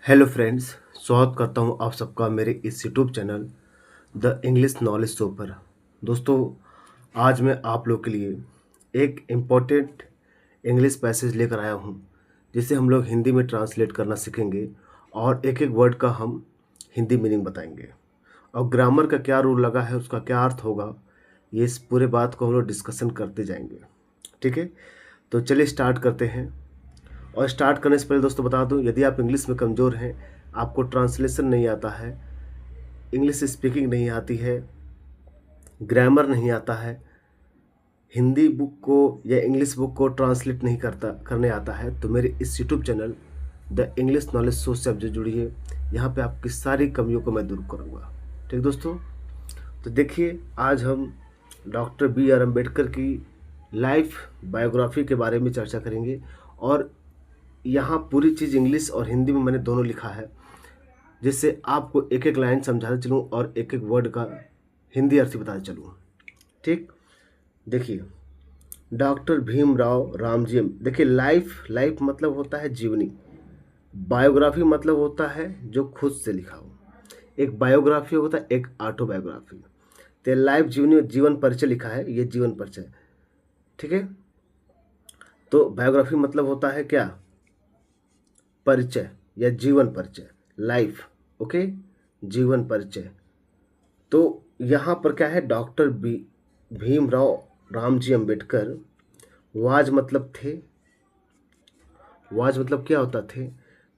Hello friends. स्वागत करता हूं आप सबका मेरे इस YouTube channel the English knowledge show पर। दोस्तों, आज मैं आप लोग के लिए एक इम्पोर्टेंट इंग्लिश पैसेज लेकर आया हूं, जिसे हम लोग हिंदी में ट्रांसलेट करना सीखेंगे और एक एक वर्ड का हम हिंदी मीनिंग बताएंगे और ग्रामर का क्या रूल लगा है, उसका क्या अर्थ होगा, ये इस पूरे बात को हम लोग डिस्कशन करते जाएंगे। ठीक है, तो चलिए स्टार्ट करते हैं। और स्टार्ट करने से पहले दोस्तों बता दूं, यदि आप इंग्लिश में कमज़ोर हैं, आपको ट्रांसलेशन नहीं आता है, इंग्लिश स्पीकिंग नहीं आती है, ग्रामर नहीं आता है, हिंदी बुक को या इंग्लिश बुक को ट्रांसलेट नहीं करने आता है, तो मेरे इस YouTube channel the English knowledge show से आप जो जुड़िए। यहाँ पे आपकी सारी कमियों को मैं दूर करूँगा। ठीक दोस्तों, तो देखिए, आज हम डॉक्टर बी आर अम्बेडकर की लाइफ बायोग्राफी के बारे में चर्चा करेंगे। और यहाँ पूरी चीज़ इंग्लिश और हिंदी में मैंने दोनों लिखा है, जिससे आपको एक एक लाइन समझाते चलूँ और एक एक वर्ड का हिंदी अर्थ बताते चलूँ। ठीक, देखिए, डॉक्टर भीमराव रामजी। देखिए, लाइफ मतलब होता है जीवनी, बायोग्राफी मतलब होता है जो खुद से लिखा हो। एक बायोग्राफी होता है, एक ऑटोबायोग्राफी। तो लाइफ जीवनी, जीवन परिचय लिखा है, ये जीवन परिचय। ठीक है, तो बायोग्राफी मतलब होता है क्या, परिचय या जीवन परिचय, लाइफ। ओके, जीवन परिचय। तो यहाँ पर क्या है, डॉक्टर भीमराव रामजी अंबेडकर वाज मतलब थे। वाज मतलब क्या होता थे,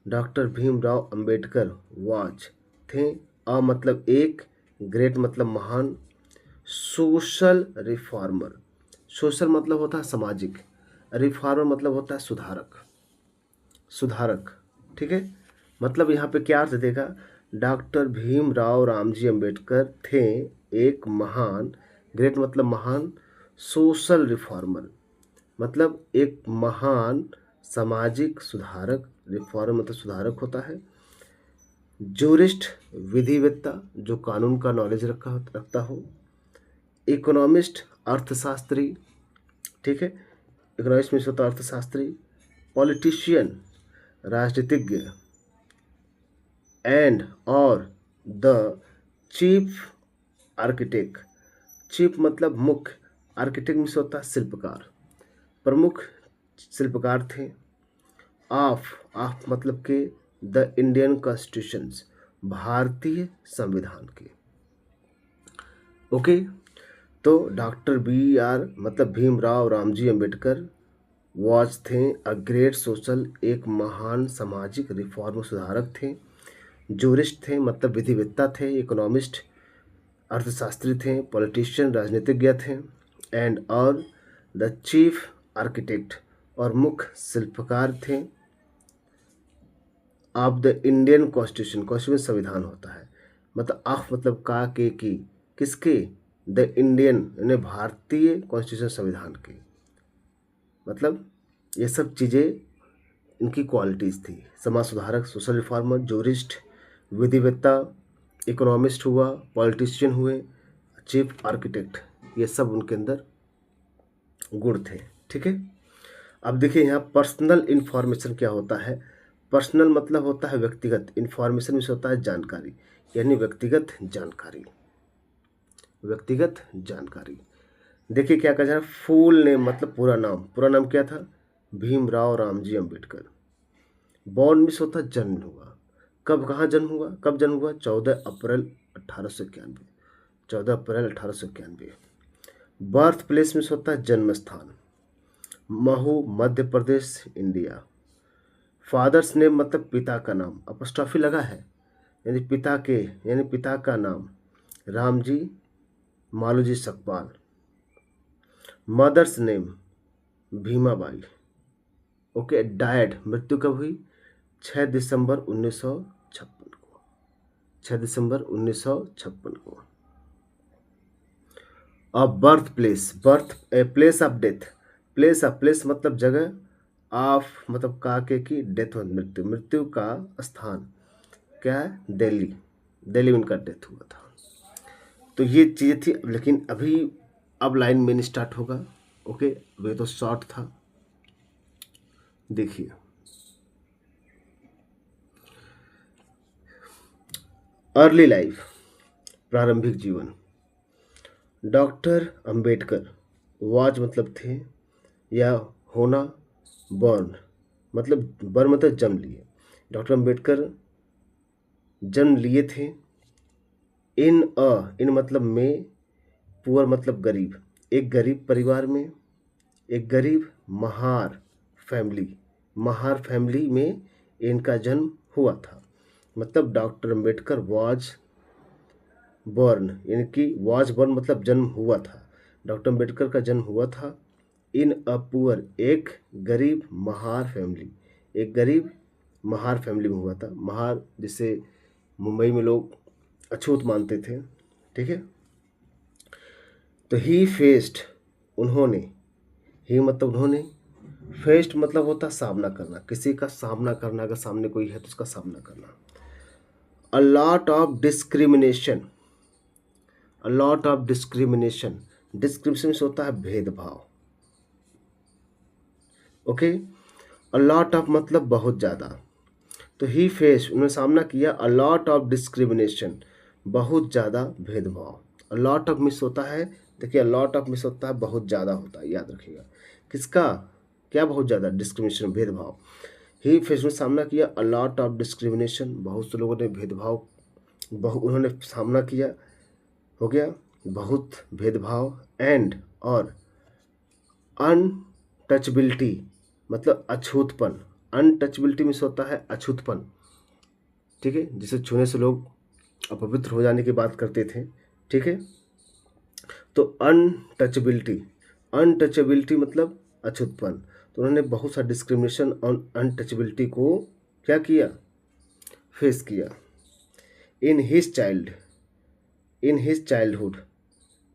डॉक्टर भीमराव अंबेडकर वाज थे। अ मतलब एक, ग्रेट मतलब महान, सोशल रिफॉर्मर। सोशल मतलब होता है सामाजिक, रिफॉर्मर मतलब होता है सुधारक। सुधारक, ठीक है। मतलब यहाँ पे क्या अर्थ देगा, डॉक्टर भीमराव रामजी अंबेडकर थे एक महान, ग्रेट मतलब महान, सोशल रिफॉर्मर मतलब एक महान सामाजिक सुधारक, रिफॉर्म मतलब सुधारक होता है। जूरिस्ट विधिवेत्ता, जो कानून का नॉलेज रखता हो। इकोनॉमिस्ट अर्थशास्त्री, ठीक है, इकोनॉमिस्ट में होता है अर्थशास्त्री। पॉलिटिशियन राजनीतिज्ञ। एंड और द चीफ आर्किटेक्ट। चीफ मतलब मुख्य, आर्किटेक्ट में से होता है शिल्पकार, प्रमुख शिल्पकार थे। ऑफ मतलब के द इंडियन कॉन्स्टिट्यूशंस, भारतीय संविधान के। ओके, तो डॉक्टर बी आर मतलब भीमराव रामजी अंबेडकर वाज थे अ ग्रेट सोशल, एक महान सामाजिक रिफॉर्म सुधारक थे। जूरिस्ट थे मतलब विधिवेत्ता थे। इकोनॉमिस्ट अर्थशास्त्री थे। पॉलिटिशियन राजनीतिज्ञ थे। एंड और द चीफ आर्किटेक्ट और मुख्य शिल्पकार थे। Of the Indian constitution, constitution संविधान होता है। मतलब ऑफ मतलब का, के, की, किसके, द इंडियन यानी भारतीय कॉन्स्टिट्यूशन संविधान के। मतलब ये सब चीज़ें इनकी क्वालिटीज़ थी। समाज सुधारक, सोशल रिफॉर्मर, जूरिस्ट, विधिवेत्ता, इकोनॉमिस्ट हुआ, पॉलिटिशियन हुए, चीफ आर्किटेक्ट, ये सब उनके अंदर गुण थे। ठीक है, अब देखिए यहाँ पर्सनल इन्फॉर्मेशन क्या होता है। पर्सनल मतलब होता है व्यक्तिगत, इन्फॉर्मेशन में से होता है जानकारी, यानी व्यक्तिगत जानकारी। व्यक्तिगत जानकारी। देखिए क्या कहा जा रहा है, फुल नेम मतलब पूरा नाम। पूरा नाम क्या था, भीमराव रामजी अंबेडकर। बॉर्न मिस होता है जन्म हुआ। कब, कहाँ जन्म हुआ, कब जन्म हुआ, 14 अप्रैल 1891। 14 अप्रैल 1891। बर्थ प्लेस में होता है जन्म स्थान, Mhow Madhya Pradesh India. Father's name मतलब पिता का नाम, अपस्ट्रॉफी लगा है, यानी पिता के, यानी पिता का नाम, Ramji Maluji Sakpal. Mother's name Bhimabai. Okay, died मृत्यु कब हुई, 6 दिसंबर 1956 को। 6 दिसंबर 1956 को। अब birth place, birth place of death. Place मतलब जगह, ऑफ मतलब का, के की, डेथ मतलब मृत्यु, मृत्यु का स्थान क्या है, दिल्ली। दिल्ली में उनका डेथ हुआ था। तो ये चीज़ें थी, लेकिन अभी अब लाइन मेन स्टार्ट होगा। ओके, अभी तो शॉर्ट था। देखिए, अर्ली लाइफ, प्रारंभिक जीवन। डॉक्टर अंबेडकर, वाज मतलब थे या होना, बॉर्न मतलब जन्म लिए। डॉक्टर अंबेडकर जन्म लिए थे इन मतलब में, पुअर मतलब गरीब, एक गरीब परिवार में, एक गरीब महार फैमिली में इनका जन्म हुआ था। मतलब डॉक्टर अंबेडकर वाज बॉर्न, इनकी वाज बॉर्न मतलब जन्म हुआ था। डॉक्टर अंबेडकर का जन्म हुआ था इन अ पुअर, एक गरीब महार फैमिली में हुआ था। महार जिसे मुंबई में लोग अछूत मानते थे, ठीक है। तो ही फेस्ड, उन्होंने, ही मतलब उन्होंने, फेस्ड मतलब होता सामना करना, किसी का सामना करना, अगर सामने कोई है तो उसका सामना करना। A lot of discrimination, a lot of discrimination, discrimination होता है भेदभाव, ओके। अ लॉट ऑफ मतलब बहुत ज़्यादा, तो ही फेस उन्होंने सामना किया अ लॉट ऑफ डिस्क्रिमिनेशन, बहुत ज़्यादा भेदभाव। अ लॉट ऑफ मिस होता है, देखिए अ लॉट ऑफ मिस होता है बहुत ज़्यादा होता है, याद रखिएगा। किसका, क्या बहुत ज़्यादा, डिस्क्रिमिनेशन भेदभाव। ही फेस ने सामना किया अ लॉट ऑफ डिस्क्रिमिनेशन, बहुत से लोगों ने भेदभाव उन्होंने सामना किया, हो गया बहुत भेदभाव। एंड और अनटचबिलिटी मतलब अछूतपन, अनटचबिलिटी मीन्स होता है अछूतपन, ठीक है, जिसे छूने से लोग अपवित्र हो जाने की बात करते थे, ठीक है। तो अनटचबिलिटी, अनटचबिलिटी मतलब अछूतपन, तो उन्होंने बहुत सा डिस्क्रिमिनेशन और अनटचबिलिटी को क्या किया, फेस किया। इन हिज चाइल्डहुड,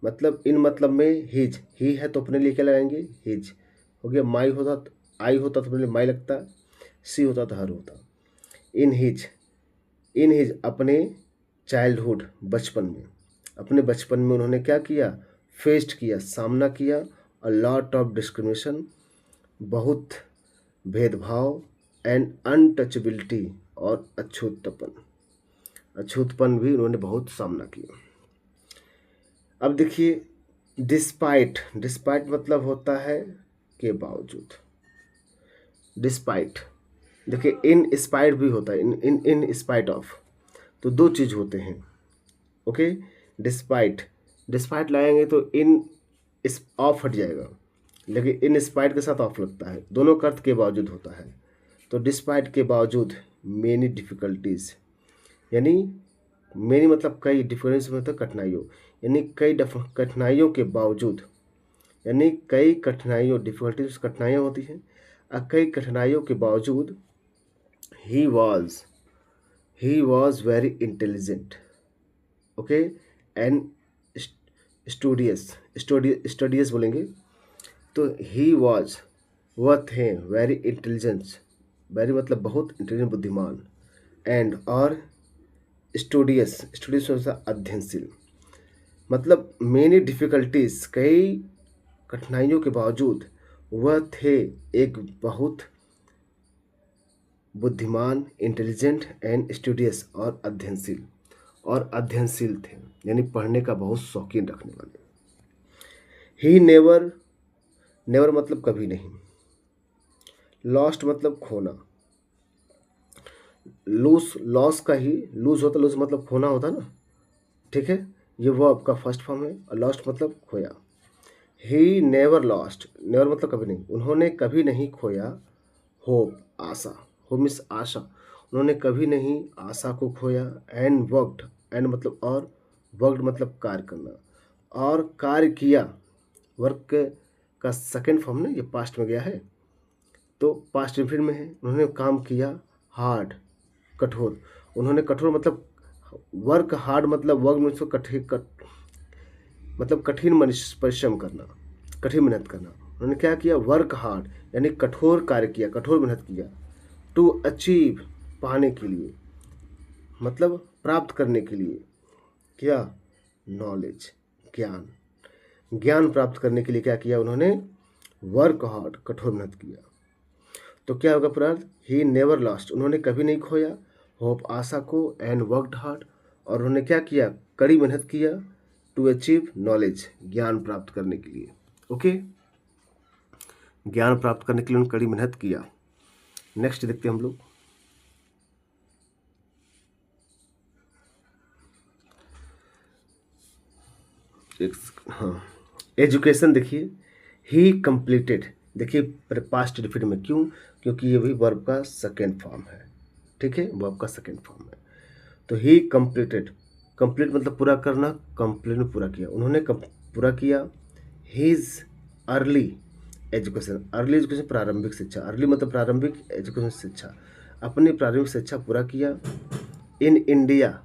मतलब इन मतलब में हिज, ही है तो अपने लिए क्या लगाएंगे, हिज, हो गया। माई होता, आई होता तो अपने लिए माई लगता, सी होता तो हर होता। इन हिज अपने चाइल्डहुड, बचपन में, अपने बचपन में उन्होंने क्या किया, फेस्ड किया, सामना किया अ लॉट ऑफ डिस्क्रिमिनेशन, बहुत भेदभाव, एंड अनटचबिलिटी और अछूतपन भी उन्होंने बहुत सामना किया। अब देखिए डिस्पाइट मतलब होता है के बावजूद। डिस्पाइट, देखिए इन स्पाइट भी होता है, इन स्पाइट ऑफ, तो दो चीज़ होते हैं, ओके। डिस्पाइट लाएंगे तो इन इस ऑफ हट जाएगा, लेकिन इन स्पाइट के साथ ऑफ लगता है, दोनों का अर्थ के बावजूद होता है। तो डिस्पाइट के बावजूद, मेनी डिफ़िकल्टीज, यानी मेनी मतलब कई, डिफरेंस में तो कठिनाइयों, यानी कई कठिनाइयों के बावजूद, यानी कई कठिनाइयों, डिफ़िकल्टीज कठिनाइयाँ होती हैं, और कई कठिनाइयों के बावजूद he was very intelligent, okay, and studious बोलेंगे। तो ही वॉज, वह थे, वेरी इंटेलिजेंस, वेरी मतलब बहुत, इंटेलिजेंट बुद्धिमान, एंड और स्टूडियस होता है अध्ययनशील, मतलब मेनी डिफ़िकल्टीज, कई कठिनाइयों के बावजूद वह थे एक बहुत बुद्धिमान, इंटेलिजेंट एंड स्टूडियस और अध्ययनशील थे, यानी पढ़ने का बहुत शौकीन रखने वाले। ही नेवर मतलब कभी नहीं, लॉस्ट मतलब खोना, लॉस का ही लूज होता, लूज मतलब खोना होता ना, ठीक है। ये वो आपका फर्स्ट फॉर्म है, और लॉस्ट मतलब खोया। ही नेवर लॉस्ट, नेवर मतलब कभी नहीं, उन्होंने कभी नहीं खोया होप, आशा, होप मीन्स आशा, उन्होंने कभी नहीं आशा को खोया। एंड मतलब और, वर्कड मतलब कार्य करना, और कार्य किया, वर्क का सेकेंड फॉर्म ना, ये पास्ट में गया है तो पास्ट इंफिनिट में है। उन्होंने काम किया हार्ड, कठोर, उन्होंने कठोर मतलब वर्क हार्ड मतलब वर्क में मतलब कठिन परिश्रम करना, कठिन मेहनत करना। उन्होंने क्या किया, वर्क हार्ड, यानी कठोर कार्य किया, कठोर मेहनत किया। टू अचीव, पाने के लिए, मतलब प्राप्त करने के लिए, क्या, नॉलेज, ज्ञान प्राप्त करने के लिए क्या किया उन्होंने, वर्क हार्ड, कठोर मेहनत किया। तो क्या होगा, ही नेवर लॉस्ट, उन्होंने कभी नहीं खोया होप, आशा को, एंड वर्कड हार्ड, और उन्होंने क्या किया, कड़ी मेहनत किया टू अचीव नॉलेज, ज्ञान प्राप्त करने के लिए। ओके, ज्ञान प्राप्त करने के लिए उन्होंने कड़ी मेहनत किया। नेक्स्ट देखते हैं हम लोग। हाँ, एजुकेशन देखिए, ही कंप्लीटेड, देखिए पास्ट डिफिट में, क्यों, क्योंकि ये भी वर्ब का सेकेंड फॉर्म है। ठीक है, वर्ब का सेकेंड फॉर्म है। तो ही कंप्लीटेड, कंप्लीट मतलब पूरा करना, कंप्लीट में पूरा किया, उन्होंने पूरा किया his early education, early education प्रारंभिक शिक्षा, अर्ली मतलब प्रारंभिक, एजुकेशन शिक्षा, अपनी प्रारंभिक शिक्षा पूरा किया इन इंडिया,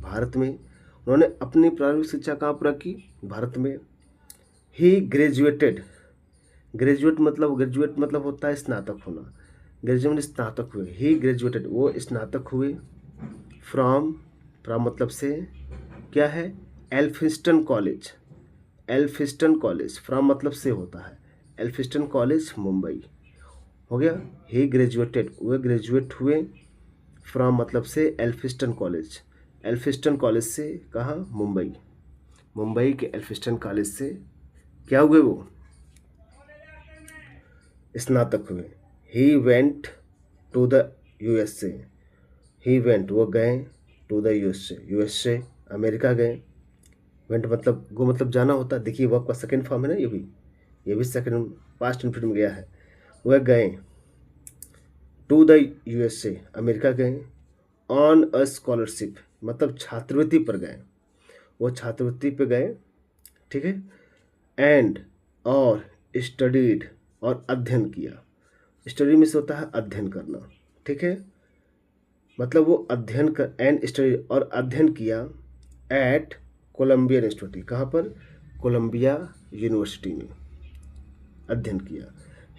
भारत में। उन्होंने अपनी प्रारंभिक शिक्षा कहाँ पूरा की, भारत में। ही ग्रेजुएटेड, ग्रेजुएट मतलब होता है स्नातक होना, ग्रेजुएट स्नातक हुए, ही ग्रेजुएटेड वो स्नातक हुए फ्रॉम, फ्रॉम मतलब से, क्या है, Elphinstone college, Elphinstone college, from मतलब से होता है, एल्फिंस्टन कॉलेज मुंबई, हो गया। ही ग्रेजुएटेड वो ग्रेजुएट हुए फ्रॉम मतलब से एल्फिंस्टन कॉलेज, एल्फिंस्टन कॉलेज से कहाँ, मुंबई, मुंबई के एल्फिंस्टन कॉलेज से क्या हुए, वो स्नातक हुए। He went to the USA, he went वो गए, टू द यूएसए, यूएसए अमेरिका गए, वेंट मतलब गो मतलब जाना होता है। देखिए वर्ब का सेकंड फॉर्म है ना, ये भी सेकंड पास्ट इंफिनिट में गया है। वह गए टू द यूएसए, अमेरिका गए, ऑन अ स्कॉलरशिप मतलब छात्रवृत्ति पर गए, वो छात्रवृत्ति पे गए, ठीक है। एंड और स्टडीड और अध्ययन किया, स्टडी में से होता है अध्ययन करना, ठीक है, मतलब वो अध्ययन कर, एंड स्टडी और अध्ययन किया एट कोलंबिया यूनिवर्सिटी, कहाँ पर, कोलंबिया यूनिवर्सिटी में अध्ययन किया।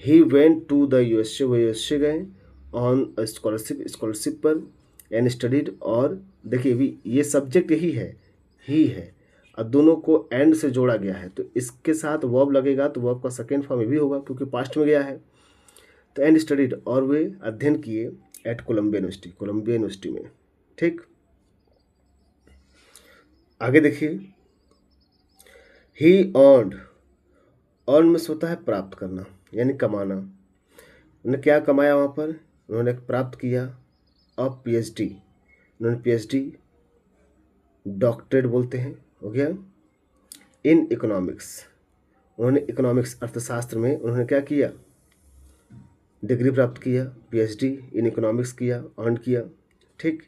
He went to the USA, वो यूएसए गए, ऑन स्कॉलरशिप, स्कॉलरशिप पर, एंड स्टडीड, और देखिए भी ये सब्जेक्ट ही है और दोनों को एंड से जोड़ा गया है, तो इसके साथ वर्ब लगेगा तो वर्ब का सेकेंड फॉर्म भी होगा क्योंकि पास्ट में गया है। तो एंड स्टडीड और वे अध्ययन किए at Columbia university, Columbia university में, ठीक। आगे देखिए, ही अर्नड, अर्न में से होता है प्राप्त करना यानी कमाना, उन्होंने क्या कमाया वहाँ पर, उन्होंने प्राप्त किया अ पीएचडी, उन्होंने पीएचडी, डॉक्टरेट बोलते हैं, हो गया, इन इकोनॉमिक्स, उन्होंने इकोनॉमिक्स अर्थशास्त्र में उन्होंने क्या किया, डिग्री प्राप्त किया, पीएचडी इन इकोनॉमिक्स किया, अर्न किया, ठीक।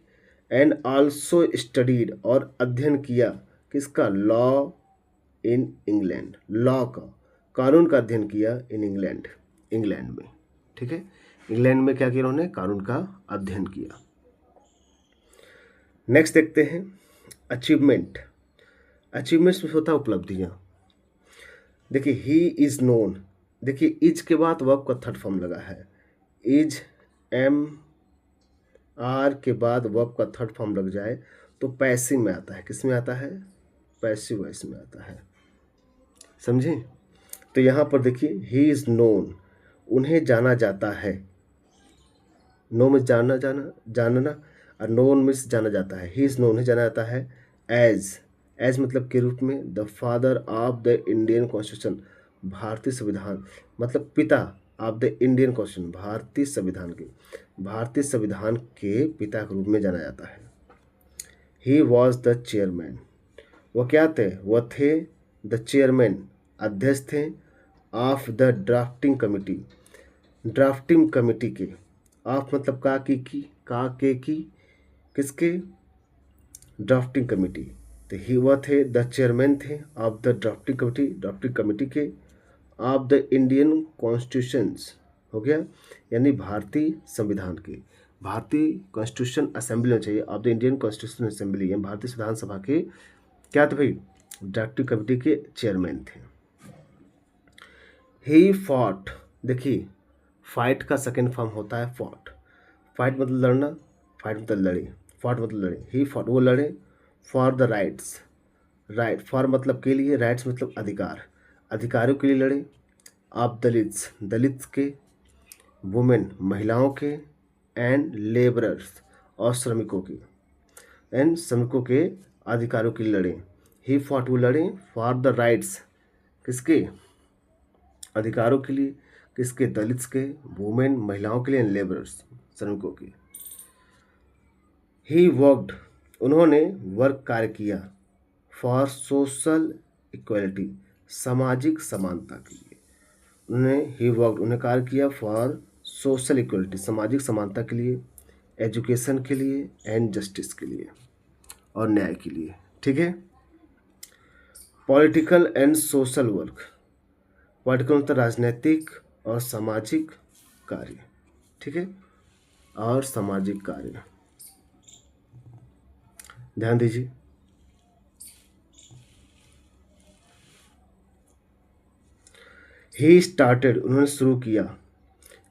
एंड आल्सो स्टडीड और अध्ययन किया किसका, लॉ इन इंग्लैंड, लॉ का, कानून का अध्ययन किया इन इंग्लैंड, इंग्लैंड में, ठीक है। इंग्लैंड में क्या किया उन्होंने, कानून का अध्ययन किया। नेक्स्ट देखते हैं अचीवमेंट, अचीवमेंट्स में होता है उपलब्धियाँ। देखिए ही इज़ नोन, देखिए इज के बाद वर्ब का थर्ड फॉर्म लगा है, इज एम आर के बाद वर्ब का थर्ड फॉर्म लग जाए तो पैसिव में आता है, किस में आता है, पैसिव वॉइस में आता है, समझे। तो यहाँ पर देखिए ही इज़ नोन, उन्हें जाना जाता है, नो में जानना और नोन में जाना जाता है, ही इज़ नोन उन्हें जाना जाता है एज मतलब के रूप में, the father of the Indian constitution, भारतीय संविधान मतलब पिता ऑफ द इंडियन कॉन्स्टिट्यूशन, भारतीय संविधान के पिता के रूप में जाना जाता है। ही वॉज द चेयरमैन, वो क्या थे, वो थे द चेयरमैन अध्यक्ष थे of the drafting committee, drafting committee के, ऑफ मतलब का की किसके, ड्राफ्टिंग कमिटी, तो ही वह थे द चेयरमैन थे ऑफ द ड्राफ्टिंग कमिटी के, ऑफ द इंडियन कॉन्स्टिट्यूशंस, हो गया, यानी भारतीय संविधान के, भारतीय कॉन्स्टिट्यूशन असेंबली में चाहिए, of the Indian constitution assembly, यानी भारतीय संविधान सभा के क्या थे भाई, ड्राफ्टिंग कमिटी के चेयरमैन थे। ही फॉट, देखिए फाइट का सेकेंड फॉर्म होता है फॉट, फाइट मतलब लड़ना, फाइट मतलब लड़े, फॉट मतलब लड़े, ही फॉट वो लड़े for the rights, right for मतलब के लिए, राइट्स मतलब अधिकार, अधिकारों के लिए लड़े, ऑफ दलित्स, दलित्स के, वुमेन महिलाओं के, एंड लेबरर्स और श्रमिकों के, एंड श्रमिकों के अधिकारों के लिए लड़े। ही फॉट, वो लड़े फॉर द राइट्स, किसके अधिकारों के लिए, किसके, दलित्स के, वुमेन महिलाओं के लिए, लेबरर्स श्रमिकों के। ही वर्कड, उन्होंने वर्क कार्य किया, फॉर सोशल इक्वलिटी, सामाजिक समानता के लिए। उन्होंने ही वर्कड, उन्हें कार्य किया फॉर सोशल इक्वलिटी, सामाजिक समानता के लिए, एजुकेशन के लिए एंड जस्टिस के लिए, और न्याय के लिए। ठीक है। Political and social work, political मतलब राजनीतिक और सामाजिक कार्य। ठीक है, और सामाजिक कार्य, ध्यान दीजिए। ही स्टार्टेड, उन्होंने शुरू किया,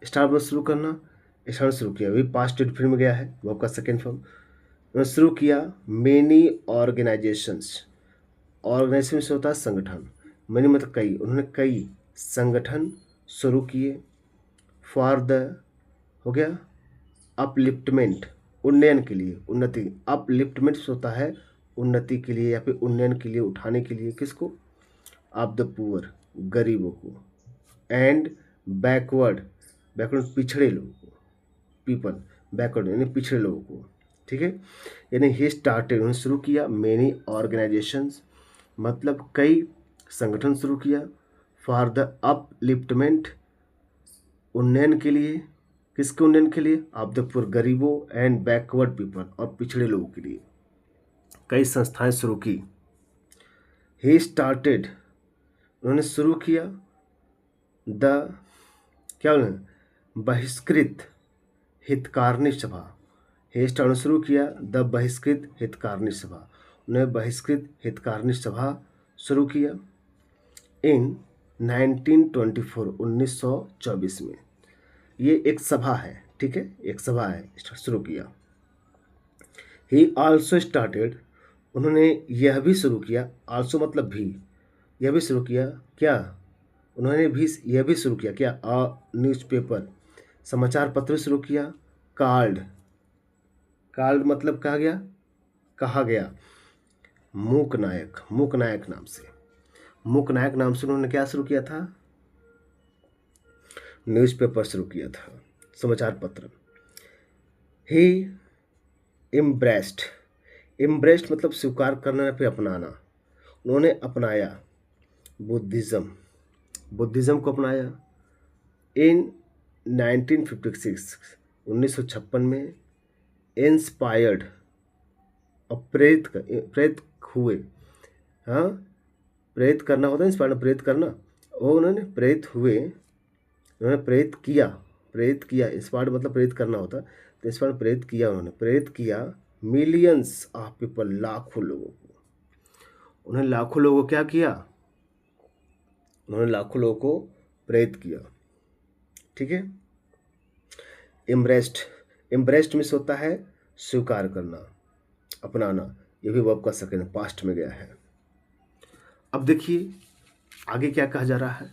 स्टार्ट में शुरू करना, स्टार्ट शुरू किया, वही पास्ट टेंस में गया है, वो आपका सेकेंड फॉर्म। उन्होंने शुरू किया मेनी ऑर्गेनाइजेशंस, ऑर्गेनाइजेशन से होता है संगठन, मैंने मतलब कई, उन्होंने कई संगठन शुरू किए, फॉर द, हो गया अपलिफ्टमेंट, उन्नयन के लिए, उन्नति, अपलिफ्टमेंट से होता है उन्नति के लिए या फिर उन्नयन के लिए, उठाने के लिए, किसको, ऑफ द पुअर, गरीबों को, एंड बैकवर्ड, बैकवर्ड पिछड़े लोगों को, पीपल बैकवर्ड यानी पिछड़े लोगों को। ठीक है, यानी ही स्टार्टेड, उन्होंने शुरू किया मेनी ऑर्गेनाइजेशंस, मतलब कई संगठन शुरू किया, फॉर द अपलिफ्टमेंट, उन्नयन के लिए, किसके उन्नयन के लिए, ऑफ द पुअर, गरीबों, एंड बैकवर्ड पीपल, और पिछड़े लोगों के लिए कई संस्थाएं शुरू की। ही स्टार्टेड, उन्होंने शुरू किया द, क्या बोले, बहिष्कृत हितकारिणी सभा, ही स्टार्ट शुरू किया द बहिष्कृत हितकारिणी सभा, उन्होंने बहिष्कृत हितकारिणी सभा शुरू किया इन 1924, 1924 में। ये एक सभा है, ठीक है, एक सभा है, शुरू किया। ही आल्सो स्टार्टेड, उन्होंने यह भी शुरू किया, आल्सो मतलब भी, यह भी शुरू किया, क्या, उन्होंने भी यह भी शुरू किया, क्या, न्यूज़पेपर, समाचार पत्र शुरू किया, कार्ड, कार्ड मतलब कहा गया, मूक नायक, मूक नायक नाम से, मूक नायक नाम से उन्होंने क्या शुरू किया था, न्यूज़पेपर शुरू किया था, समाचार पत्र। ही इम्ब्रेस्ड, इम्ब्रेस्ड मतलब स्वीकार करना या फिर अपनाना, उन्होंने अपनाया बुद्धिज़्म, बुद्धिज़्म को अपनाया इन 1956, 1956 में, इंस्पायर्ड, और प्रेरित हुए, हाँ, प्रेरित करना होता है, इंस्पायर्ड प्रेरित करना, वो उन्होंने प्रेरित हुए, उन्होंने प्रेरित किया, इंस्पायर्ड मतलब प्रेरित करना होता, तो इंस्पायर्ड प्रेरित किया, उन्होंने प्रेरित किया मिलियंस ऑफ पीपल, लाखों लोगों को, उन्होंने लाखों लोगों को क्या किया, उन्होंने लाखों लोगों को प्रेरित किया। ठीक है, इम्ब्रेस्ड, इम्ब्रेस्ड में होता है स्वीकार करना, अपनाना, ये भी वर्ब का सेकंड पास्ट में गया है। अब देखिए आगे क्या कहा जा रहा है,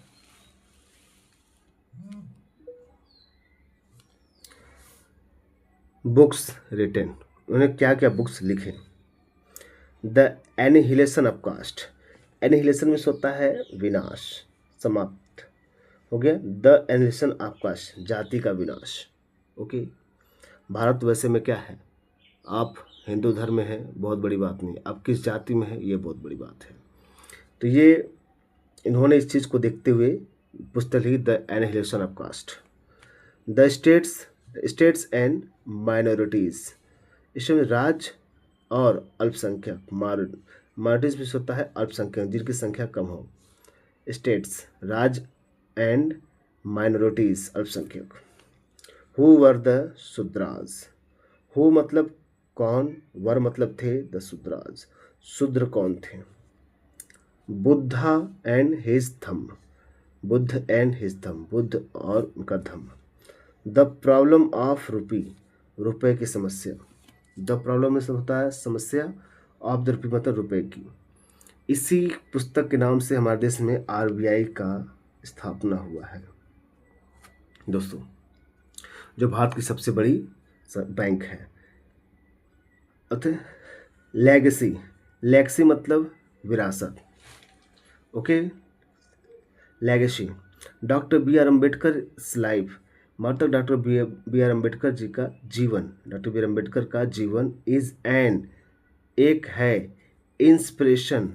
बुक्स रिटेन, उन्होंने क्या क्या बुक्स लिखे, the annihilation of caste, annihilation में होता है विनाश, समाप्त, हो गया, द एनिहिलेशन ऑफ कास्ट, जाति का विनाश। ओके, भारत वैसे में क्या है, आप हिंदू धर्म में है, बहुत बड़ी बात नहीं, आप किस जाति में है, ये बहुत बड़ी बात है। तो ये इन्होंने इस चीज़ को देखते हुए पुस्तक लिखी, the annihilation of caste, the states and minorities, इसमें राज्य और अल्पसंख्यक, माइनॉरिटीज भी होता है अल्पसंख्यक, जिनकी संख्या कम हो, स्टेट्स राज्य, एंड माइनॉरिटीज अल्पसंख्यक। Who were the Shudras, who मतलब कौन, वर मतलब थे, द शूद्राज, शूद्र कौन थे, Buddha and his thumb, Buddha and his thumb, Buddha और उनका धम्म। द प्रॉब्लम ऑफ रूपी, रुपए की समस्या, द प्रॉब्लम में होता है समस्या, ऑफ द रूपी मतलब रुपए की। इसी पुस्तक के नाम से हमारे देश में आरबीआई का स्थापना हुआ है दोस्तों, जो भारत की सबसे बड़ी बैंक है। अतः लेगेसी, लेगेसी मतलब विरासत, okay. Legacy, doctor B R Ambedkar life, मतलब doctor B R Ambedkar ji का जीवन, डॉक्टर बी आर अम्बेडकर का जीवन इज एन, एक है, इंस्पिरेशन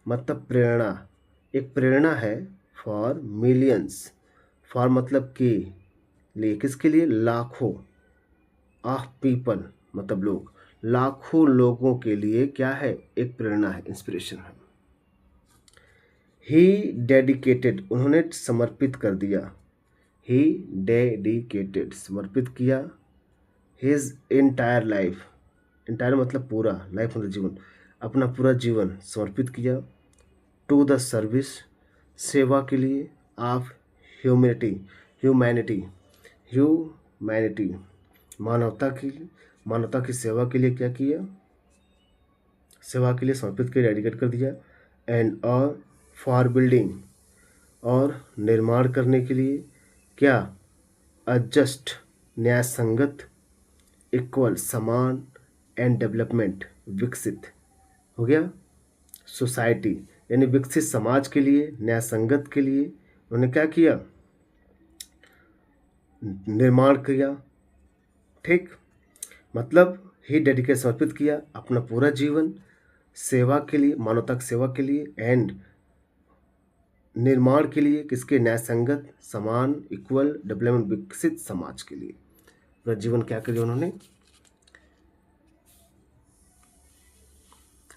मतलब प्रेरणा, एक प्रेरणा है, फॉर मिलियंस, फॉर मतलब के लिए, किसके लिए, लाखों, ऑफ पीपल मतलब लोग, लाखों लोगों के लिए क्या है, एक प्रेरणा है, इंस्पिरेशन है। ही डेडिकेटेड, उन्होंने समर्पित कर दिया, ही डेडिकेटेड समर्पित किया, हिज एंटायर लाइफ, एंटायर मतलब पूरा, लाइफ मतलब जीवन, अपना पूरा जीवन समर्पित किया, टू द सर्विस सेवा के लिए, ऑफ ह्यूमैनिटी, ह्यूमैनिटी, ह्यूमैनिटी मानवता की, मानवता की सेवा के लिए क्या किया, सेवा के लिए समर्पित कर डेडिकेट कर दिया, एंड और फॉर बिल्डिंग, और निर्माण करने के लिए क्या, अजस्ट न्याय संगत, इक्वल समान, एंड डेवलपमेंट विकसित, हो गया, सोसाइटी यानी विकसित समाज के लिए, न्याय संगत के लिए उन्होंने क्या किया, निर्माण किया, ठीक। मतलब ही डेडिकेट समर्पित किया अपना पूरा जीवन सेवा के लिए, मानवता की सेवा के लिए, एंड निर्माण के लिए, किसके, न्याय संगत, समान, इक्वल, डेवलपमेंट विकसित समाज के लिए पूरा जीवन क्या कर दिया उन्होंने,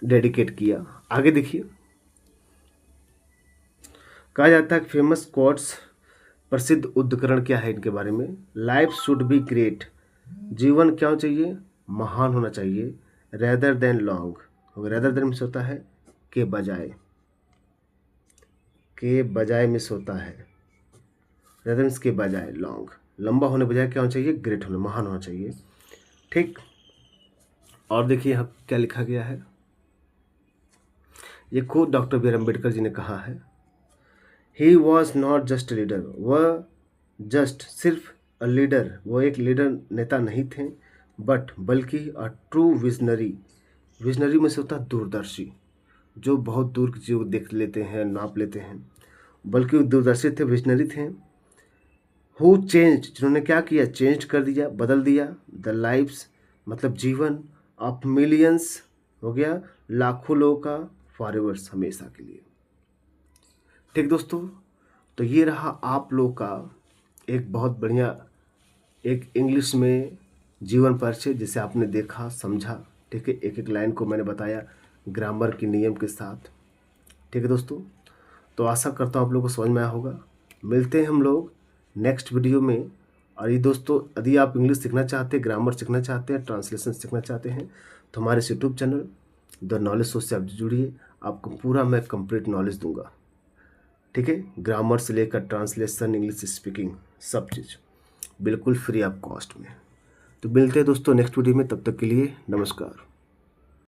डेडिकेट किया। आगे देखिए, कहा जाता है फेमस कोट्स, प्रसिद्ध उद्धरण क्या है इनके बारे में, लाइफ शुड बी ग्रेट, जीवन क्या होना चाहिए, महान होना चाहिए, rather than long, rather than miss होता है के बजाय, के बजाय मिस होता है, रेदर मीन्स के बजाय, लॉन्ग लंबा होने बजाय क्या होना चाहिए, ग्रेट होना, महान होना चाहिए, ठीक। और देखिए यहाँ क्या लिखा गया है, ये खुद डॉक्टर बी आर अम्बेडकर जी ने कहा है, he was not just leader, वह जस्ट सिर्फ अ लीडर, वो एक लीडर नेता नहीं थे, बट बल्कि अ ट्रू विजनरी, विजनरी में से होता है दूरदर्शी, जो बहुत दूर की चीज़ देख लेते हैं, नाप लेते हैं, बल्कि वो दूरदर्शी थे, विजनरी थे। हु चेंज, जिन्होंने क्या किया, चेंज कर दिया, बदल दिया, द लाइफ्स मतलब जीवन, ऑफ मिलियंस हो गया, लाखों लोगों का, फॉरएवर्स हमेशा के लिए, ठीक दोस्तों। तो ये रहा आप लोग का एक बहुत बढ़िया एक इंग्लिश में जीवन परिचय, जिसे आपने देखा समझा, ठीक है, एक एक लाइन को मैंने बताया ग्रामर के नियम के साथ, ठीक है दोस्तों। तो आशा करता हूँ आप लोगों को समझ में आया होगा। मिलते हैं हम लोग नेक्स्ट वीडियो में। और ये दोस्तों, यदि आप इंग्लिश सीखना चाहते हैं, ग्रामर सीखना चाहते हैं, ट्रांसलेशन सीखना चाहते हैं, तो हमारे YouTube channel the knowledge source से आप जुड़िए, आपको पूरा मैं कंप्लीट नॉलेज दूंगा, ठीक है, ग्रामर से लेकर ट्रांसलेशन, इंग्लिश स्पीकिंग, सब चीज़ बिल्कुल फ्री ऑफ कॉस्ट में। तो मिलते हैं दोस्तों नेक्स्ट वीडियो में, तब तक के लिए नमस्कार।